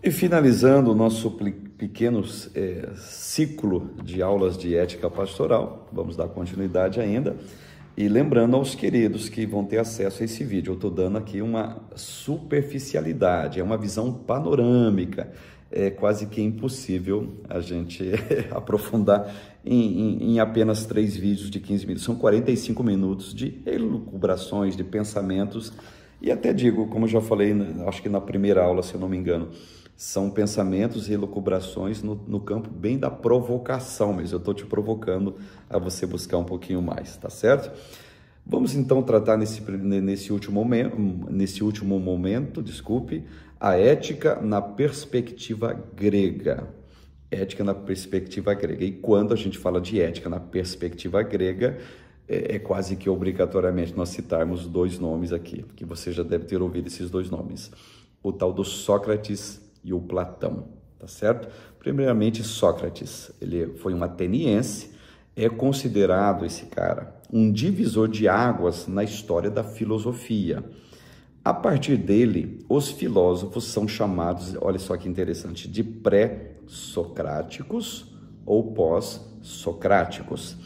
E finalizando o nosso pequeno ciclo de aulas de ética pastoral, vamos dar continuidade ainda, e lembrando aos queridos que vão ter acesso a esse vídeo, eu estou dando aqui uma superficialidade, é uma visão panorâmica, é quase que impossível a gente aprofundar em apenas 3 vídeos de 15 minutos, são 45 minutos de elucubrações, de pensamentos, e até digo, como já falei, acho que na primeira aula, se eu não me engano, são pensamentos e elucubrações no campo bem da provocação, mas eu estou te provocando a você buscar um pouquinho mais, tá certo? Vamos então tratar nesse último momento, a ética na perspectiva grega. Ética na perspectiva grega. E quando a gente fala de ética na perspectiva grega, é quase que obrigatoriamente nós citarmos 2 nomes aqui, que você já deve ter ouvido esses 2 nomes. O tal do Sócrates e o Platão, tá certo? Primeiramente, Sócrates, ele foi um ateniense, é considerado esse cara um divisor de águas na história da filosofia. A partir dele, os filósofos são chamados, olha só que interessante, de pré-socráticos ou pós-socráticos.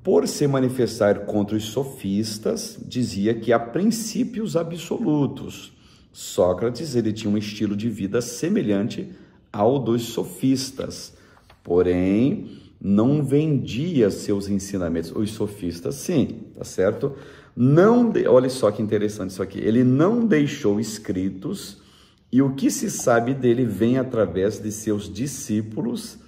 Por se manifestar contra os sofistas, dizia que há princípios absolutos. Sócrates, ele tinha um estilo de vida semelhante ao dos sofistas, porém não vendia seus ensinamentos. Os sofistas, sim, tá certo? Olha só que interessante isso aqui. Ele não deixou escritos e o que se sabe dele vem através de seus discípulos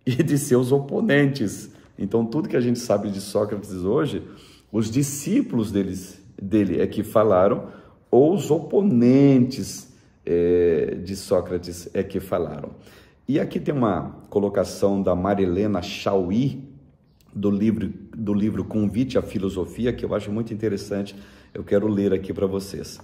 e de seus oponentes. Então, tudo que a gente sabe de Sócrates hoje, os discípulos dele é que falaram, ou os oponentes de Sócrates é que falaram. E aqui tem uma colocação da Marilena Chauí, do livro Convite à Filosofia, que eu acho muito interessante, eu quero ler aqui para vocês.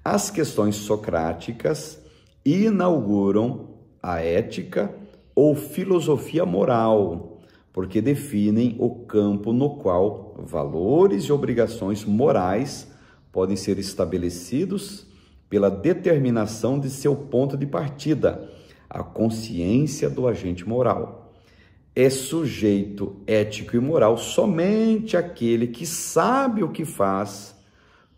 As questões socráticas inauguram a ética ou filosofia moral, porque definem o campo no qual valores e obrigações morais podem ser estabelecidos pela determinação de seu ponto de partida, a consciência do agente moral. É sujeito ético e moral somente aquele que sabe o que faz,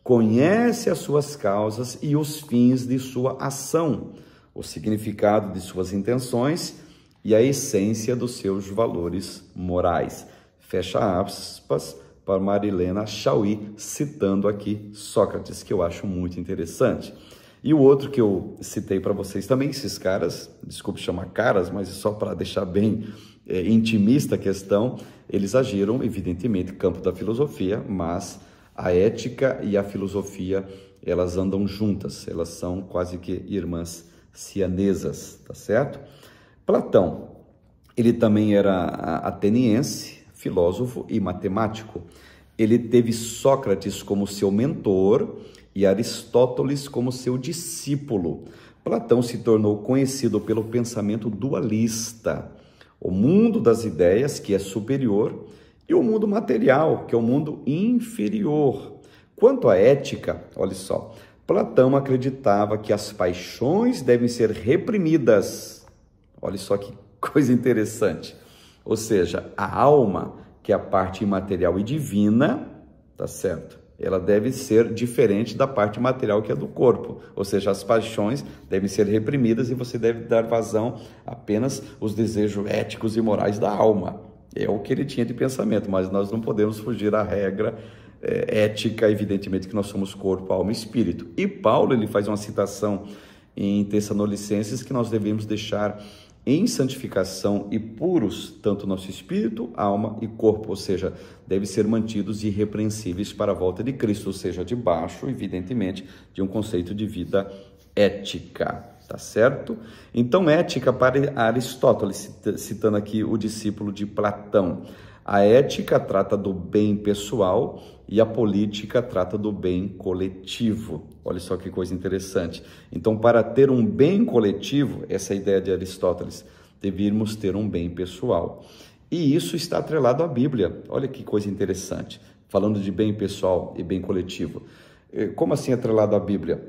conhece as suas causas e os fins de sua ação, o significado de suas intenções e a essência dos seus valores morais. Fecha aspas para Marilena Chauí, citando aqui Sócrates, que eu acho muito interessante. E o outro que eu citei para vocês também, esses caras, desculpe chamar caras, mas só para deixar bem intimista a questão, eles agiram, evidentemente, no campo da filosofia, mas a ética e a filosofia, elas andam juntas, elas são quase que irmãs sianesas, tá certo? Platão, ele também era ateniense, filósofo e matemático. Ele teve Sócrates como seu mentor e Aristóteles como seu discípulo. Platão se tornou conhecido pelo pensamento dualista, o mundo das ideias, que é superior, e o mundo material, que é o mundo inferior. Quanto à ética, olha só, Platão acreditava que as paixões devem ser reprimidas. Olha só que coisa interessante. Ou seja, a alma, que é a parte imaterial e divina, tá certo? Ela deve ser diferente da parte material, que é do corpo. Ou seja, as paixões devem ser reprimidas e você deve dar vazão apenas aos desejos éticos e morais da alma. É o que ele tinha de pensamento, mas nós não podemos fugir à regra ética, evidentemente que nós somos corpo, alma e espírito. E Paulo, ele faz uma citação em Tessalonicenses que nós devemos deixar em santificação e puros, tanto nosso espírito, alma e corpo, ou seja, devem ser mantidos irrepreensíveis para a volta de Cristo, ou seja, debaixo, evidentemente, de um conceito de vida ética, tá certo? Então, ética para Aristóteles, citando aqui o discípulo de Platão, a ética trata do bem pessoal e a política trata do bem coletivo. Olha só que coisa interessante. Então, para ter um bem coletivo, essa é a ideia de Aristóteles, devíamos ter um bem pessoal. E isso está atrelado à Bíblia. Olha que coisa interessante. Falando de bem pessoal e bem coletivo. Como assim atrelado à Bíblia?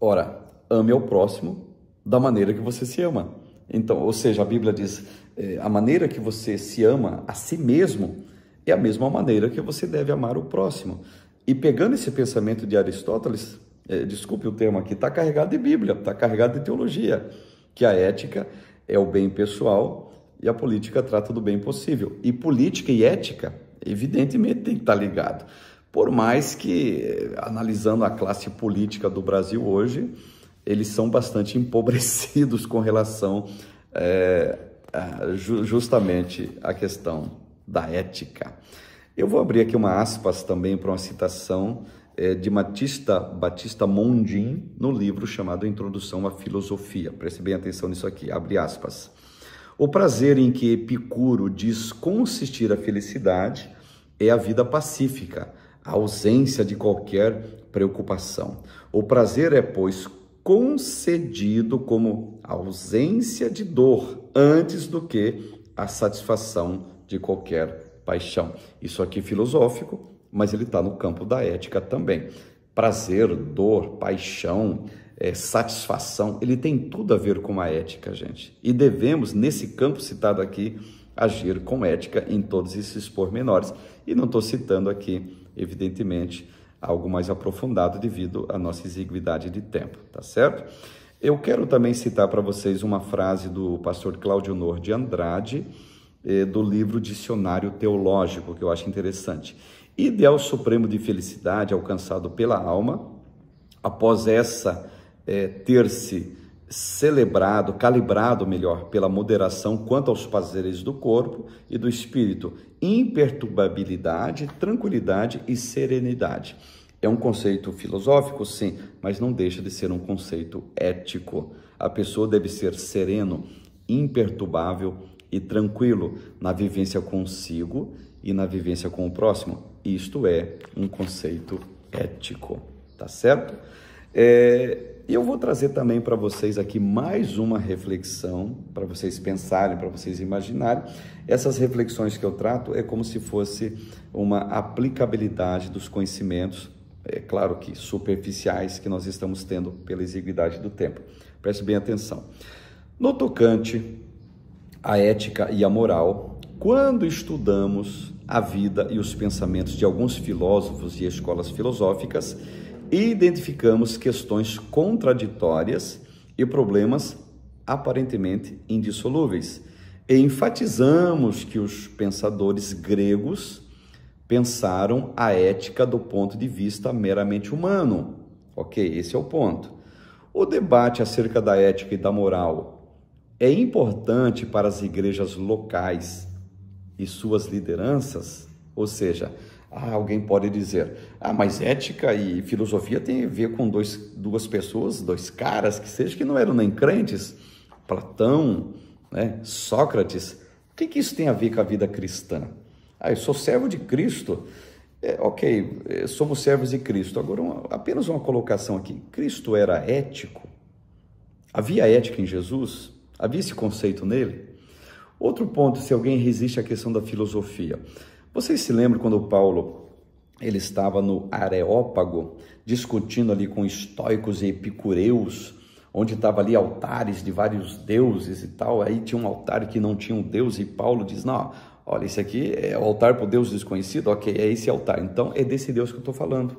Ora, ame ao próximo da maneira que você se ama. Então, ou seja, a Bíblia diz, a maneira que você se ama a si mesmo é a mesma maneira que você deve amar o próximo. E pegando esse pensamento de Aristóteles, desculpe o termo aqui, está carregado de Bíblia, está carregado de teologia, que a ética é o bem pessoal e a política trata do bem possível. E política e ética, evidentemente, tem que estar ligado. Por mais que, analisando a classe política do Brasil hoje, eles são bastante empobrecidos com relação justamente à questão da ética. Eu vou abrir aqui uma aspas também para uma citação de Batista Mondin, no livro chamado Introdução à Filosofia. Preste bem atenção nisso aqui, abre aspas. O prazer em que Epicuro diz consistir a felicidade é a vida pacífica, a ausência de qualquer preocupação. O prazer é, pois, concedido como ausência de dor antes do que a satisfação de qualquer paixão. Isso aqui é filosófico, mas ele está no campo da ética também. Prazer, dor, paixão, satisfação, ele tem tudo a ver com a ética, gente. E devemos, nesse campo citado aqui, agir com ética em todos esses pormenores. E não estou citando aqui, evidentemente, algo mais aprofundado devido à nossa exiguidade de tempo, tá certo? Eu quero também citar para vocês uma frase do pastor Cláudio Nor de Andrade, do livro Dicionário Teológico, que eu acho interessante. Ideal supremo de felicidade alcançado pela alma, após essa ter-se celebrado, calibrado melhor, pela moderação quanto aos prazeres do corpo e do espírito, imperturbabilidade, tranquilidade e serenidade. É um conceito filosófico, sim, mas não deixa de ser um conceito ético. A pessoa deve ser sereno, imperturbável e tranquilo na vivência consigo e na vivência com o próximo. Isto é um conceito ético, tá certo? Eu vou trazer também para vocês aqui mais uma reflexão, para vocês pensarem, para vocês imaginarem. Essas reflexões que eu trato é como se fosse uma aplicabilidade dos conhecimentos, claro que superficiais, que nós estamos tendo pela exiguidade do tempo. Preste bem atenção. No tocante à ética e à moral, quando estudamos a vida e os pensamentos de alguns filósofos e escolas filosóficas, identificamos questões contraditórias e problemas aparentemente indissolúveis. E enfatizamos que os pensadores gregos pensaram a ética do ponto de vista meramente humano. Ok, esse é o ponto. O debate acerca da ética e da moral é importante para as igrejas locais e suas lideranças, ou seja, alguém pode dizer, mas ética e filosofia tem a ver com duas pessoas, dois caras que não eram nem crentes, Platão, Sócrates. O que isso tem a ver com a vida cristã? Eu sou servo de Cristo. Ok, somos servos de Cristo. Agora, apenas uma colocação aqui. Cristo era ético? Havia ética em Jesus? Havia esse conceito nele? Outro ponto, se alguém resiste à questão da filosofia. Vocês se lembram quando Paulo ele estava no Areópago, discutindo ali com estoicos e epicureus, onde estava ali altares de vários deuses e tal, aí tinha um altar que não tinha um deus, e Paulo diz, não, olha, esse aqui é o altar para o Deus desconhecido, ok, é esse altar, então é desse Deus que eu estou falando.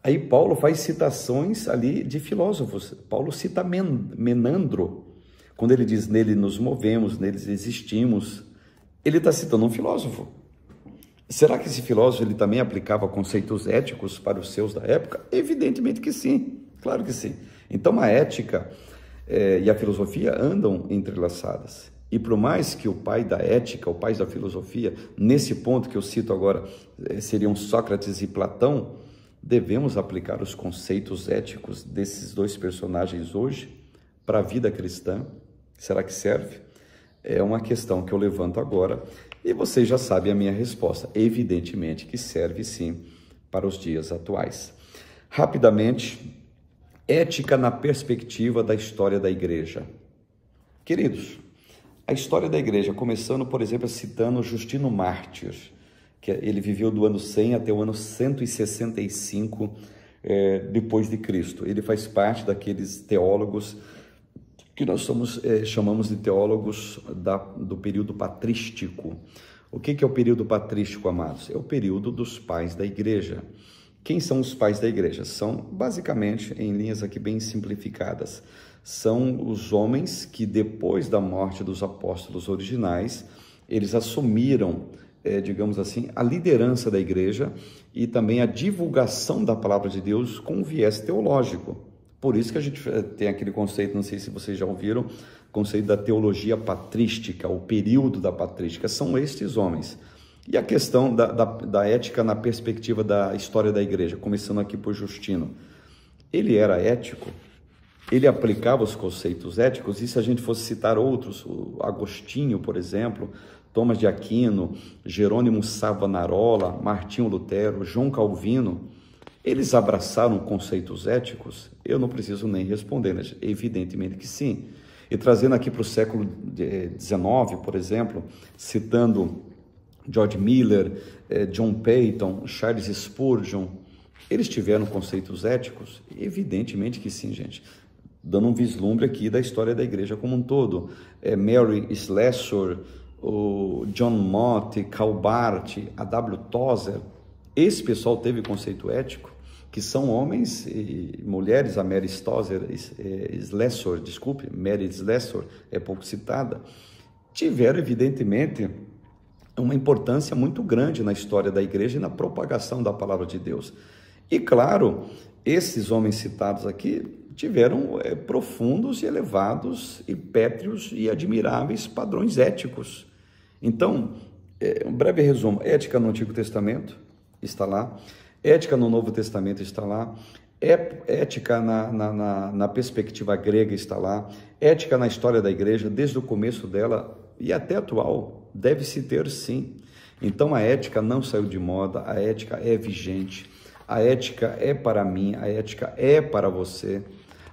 Aí Paulo faz citações ali de filósofos, Paulo cita Menandro, quando ele diz, nele nos movemos, neles existimos, ele está citando um filósofo. Será que esse filósofo ele também aplicava conceitos éticos para os seus da época? Evidentemente que sim, claro que sim. Então a ética e a filosofia andam entrelaçadas. E por mais que o pai da ética, o pai da filosofia, nesse ponto que eu cito agora, seriam Sócrates e Platão, devemos aplicar os conceitos éticos desses dois personagens hoje para a vida cristã? Será que serve? É uma questão que eu levanto agora e vocês já sabem a minha resposta. Evidentemente que serve sim para os dias atuais. Rapidamente, ética na perspectiva da história da igreja. Queridos, a história da igreja, começando, por exemplo, citando Justino Mártir, que ele viveu do ano 100 até o ano 165 depois de Cristo. Ele faz parte daqueles teólogos que nós chamamos de teólogos do período patrístico. O que é o período patrístico, amados? É o período dos pais da igreja. Quem são os pais da igreja? São, basicamente, em linhas aqui bem simplificadas, são os homens que, depois da morte dos apóstolos originais, eles assumiram, digamos assim, a liderança da igreja e também a divulgação da palavra de Deus com um viés teológico. Por isso que a gente tem aquele conceito, não sei se vocês já ouviram, o conceito da teologia patrística, o período da patrística, são estes homens. E a questão da ética na perspectiva da história da igreja, começando aqui por Justino. Ele era ético, ele aplicava os conceitos éticos, e se a gente fosse citar outros, o Agostinho, por exemplo, Tomás de Aquino, Jerônimo Savonarola, Martinho Lutero, João Calvino, eles abraçaram conceitos éticos? Eu não preciso nem responder, né? Evidentemente que sim. E trazendo aqui para o século XIX, por exemplo, citando George Miller, John Peyton, Charles Spurgeon, eles tiveram conceitos éticos? Evidentemente que sim, gente. Dando um vislumbre aqui da história da igreja como um todo. Mary Slessor, o John Mott, Karl Barth, a W. Tozer, esse pessoal teve conceito ético, que são homens e mulheres. A Mary Slessor, Mary Slessor é pouco citada, tiveram evidentemente uma importância muito grande na história da igreja e na propagação da palavra de Deus. E claro, esses homens citados aqui tiveram profundos e elevados e pétreos e admiráveis padrões éticos. Então, um breve resumo: ética no Antigo Testamento está lá, ética no Novo Testamento está lá, ética na perspectiva grega está lá, ética na história da igreja, desde o começo dela e até atual, deve-se ter sim. Então a ética não saiu de moda, a ética é vigente, a ética é para mim, a ética é para você.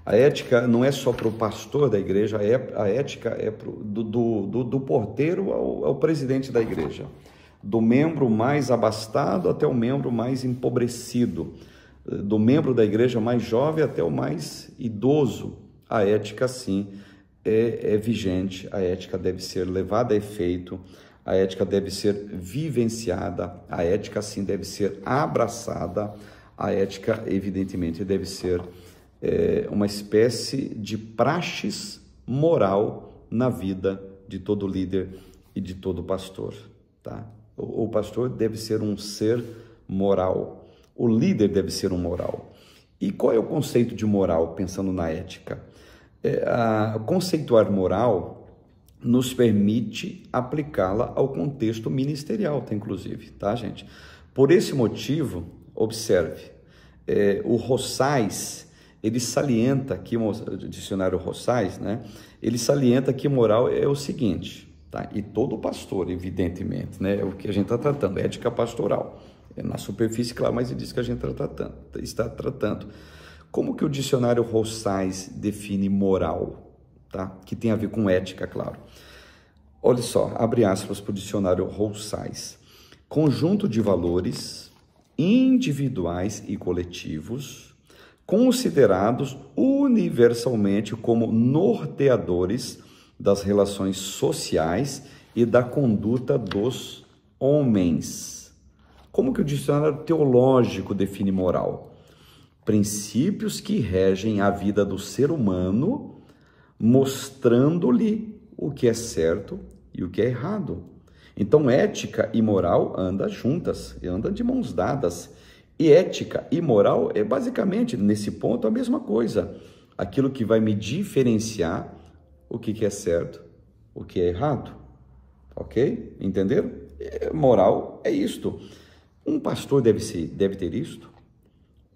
A ética não é só para o pastor da igreja, a ética é do porteiro ao presidente da igreja, do membro mais abastado até o membro mais empobrecido, do membro da igreja mais jovem até o mais idoso. A ética, sim, é vigente, a ética deve ser levada a efeito, a ética deve ser vivenciada, a ética, sim, deve ser abraçada, a ética, evidentemente, deve ser uma espécie de praxis moral na vida de todo líder e de todo pastor, tá? O pastor deve ser um ser moral, o líder deve ser um moral. E qual é o conceito de moral, pensando na ética? Conceituar moral nos permite aplicá-la ao contexto ministerial, inclusive, tá, gente? Por esse motivo, observe, o Rosais, ele salienta aqui, o dicionário Rosais, né? Ele salienta que moral é o seguinte, tá? E todo pastor, evidentemente, né? É o que a gente está tratando, ética pastoral. Na superfície, claro, mas ele diz que a gente está tratando. Como que o dicionário Rosais define moral, tá? Que tem a ver com ética, claro. Olha só, abre aspas para o dicionário Rosais. Conjunto de valores individuais e coletivos considerados universalmente como norteadores das relações sociais e da conduta dos homens. Como que o dicionário teológico define moral? Princípios que regem a vida do ser humano, mostrando-lhe o que é certo e o que é errado. Então, ética e moral andam juntas, andam de mãos dadas. E ética e moral é basicamente, nesse ponto, a mesma coisa. Aquilo que vai me diferenciar o que é certo, o que é errado. Ok? Entenderam? Moral é isto. Um pastor deve ter isto.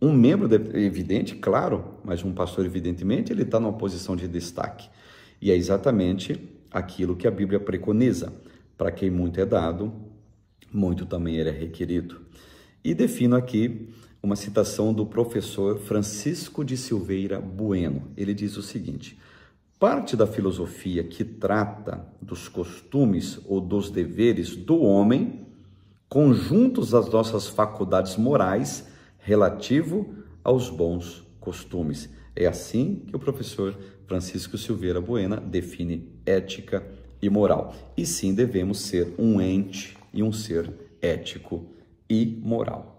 Um membro, evidente, claro, mas um pastor, evidentemente, ele está numa posição de destaque. E é exatamente aquilo que a Bíblia preconiza. Para quem muito é dado, muito também é requerido. E defino aqui uma citação do professor Francisco de Silveira Bueno. Ele diz o seguinte: parte da filosofia que trata dos costumes ou dos deveres do homem, conjuntos das nossas faculdades morais, relativo aos bons costumes. É assim que o professor Francisco Silveira Buena define ética e moral. E sim, devemos ser um ente e um ser ético e moral.